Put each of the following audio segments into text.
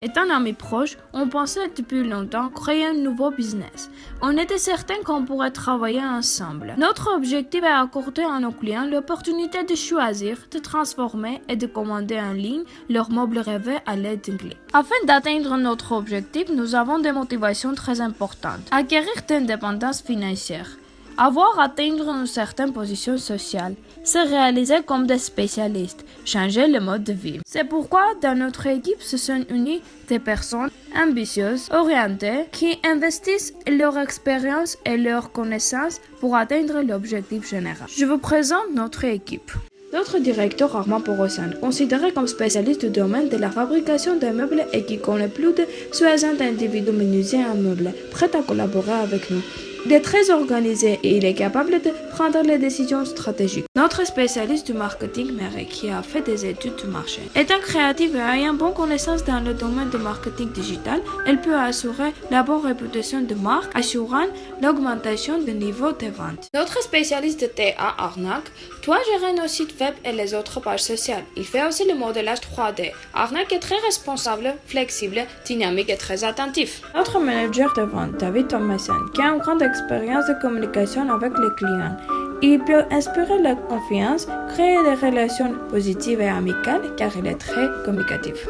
Étant amis proches, on pensait depuis longtemps créer un nouveau business. On était certain qu'on pourrait travailler ensemble. Notre objectif est d'accorder à nos clients l'opportunité de choisir, de transformer et de commander en ligne leurs meubles rêvés à l'aide d'un clic. Afin d'atteindre notre objectif, nous avons des motivations très importantes. Acquérir l'indépendance financière. Avoir atteindre une certaine position sociale, se réaliser comme des spécialistes, changer le mode de vie. C'est pourquoi dans notre équipe se sont unies des personnes ambitieuses, orientées, qui investissent leur expérience et leurs connaissances pour atteindre l'objectif général. Je vous présente notre équipe. Notre directeur Armand Porosan, considéré comme spécialiste du domaine de la fabrication de meubles et qui connaît plus de 60 individus menuisiers en meubles, prêt à collaborer avec nous. Il est très organisé et il est capable de prendre les décisions stratégiques. Notre spécialiste du marketing, Mary, qui a fait des études du marché. Étant créative et ayant bonne connaissance dans le domaine du marketing digital, elle peut assurer la bonne réputation de marque, assurant l'augmentation du niveau de vente. Notre spécialiste de TA, Arnac, doit gérer nos sites web et les autres pages sociales. Il fait aussi le modélage 3D. Arnac est très responsable, flexible, dynamique et très attentif. Notre manager de vente, David Thomason, qui a une grande expérience de communication avec les clients. Il peut inspirer la confiance, créer des relations positives et amicales car il est très communicatif.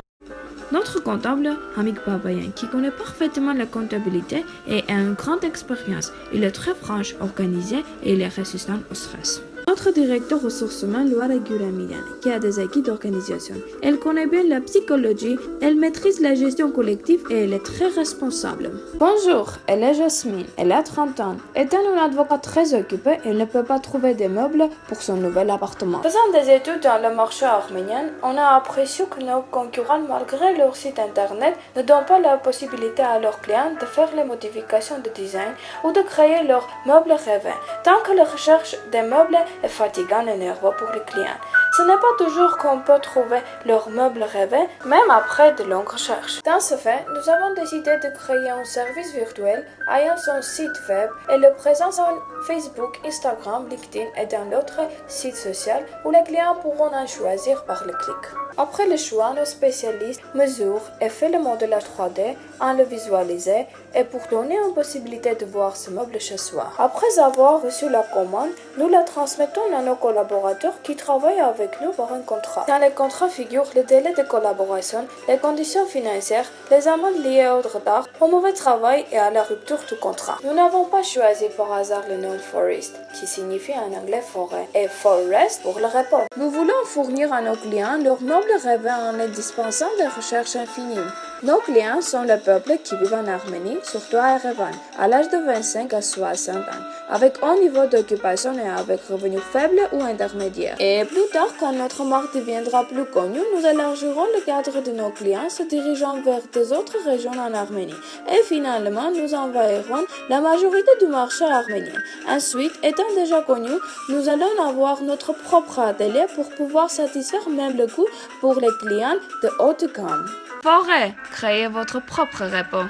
Notre comptable, Hamik Babayan, qui connaît parfaitement la comptabilité et a une grande expérience. Il est très franche, organisé et il est résistant au stress. Notre directeur ressources humaines, Laura Guramilian, qui a des acquis d'organisation. Elle connaît bien la psychologie, elle maîtrise la gestion collective et elle est très responsable. Bonjour, elle est Jasmine, elle a 30 ans. Étant une avocate très occupée, elle ne peut pas trouver des meubles pour son nouvel appartement. Faisant des études dans le marché arménien, on a apprécié que nos concurrents, malgré leur site internet, ne donnent pas la possibilité à leurs clients de faire les modifications de design ou de créer leurs meubles rêvés. Tant que la recherche des meubles est fatigant et nerveux pour les clients. Ce n'est pas toujours qu'on peut trouver leurs meubles rêvés, même après de longues recherches. Dans ce fait, nous avons décidé de créer un service virtuel ayant son site web et le présent sur Facebook, Instagram, LinkedIn et dans d'autres sites sociaux où les clients pourront en choisir par le clic. Après le choix, nos spécialistes mesurent et font le modèle 3D en le visualisant et pour donner une possibilité de voir ce meuble chez soi. Après avoir reçu la commande, nous la transmettons à nos collaborateurs qui travaillent avec nous pour un contrat. Dans les contrats figurent le délai de collaboration, les conditions financières, les amendes liées au retard, au mauvais travail et à la rupture du contrat. Nous n'avons pas choisi par hasard le nom Forest, qui signifie en anglais forêt, et Forest pour le repos. Nous voulons fournir à nos clients leurs meubles rêvés en les dispensant des recherches infinies. Nos clients sont le peuple qui vit en Arménie, surtout à Erevan, à l'âge de 25 à 60 ans, avec un niveau d'occupation et avec revenus faibles ou intermédiaires. Et plus tard, quand notre marque deviendra plus connue, nous élargirons le cadre de nos clients se dirigeant vers des autres régions en Arménie. Et finalement, nous envahirons la majorité du marché arménien. Ensuite, étant déjà connus, nous allons avoir notre propre atelier pour pouvoir satisfaire même le coût pour les clients de haute gamme. Forêt, créez votre propre repos.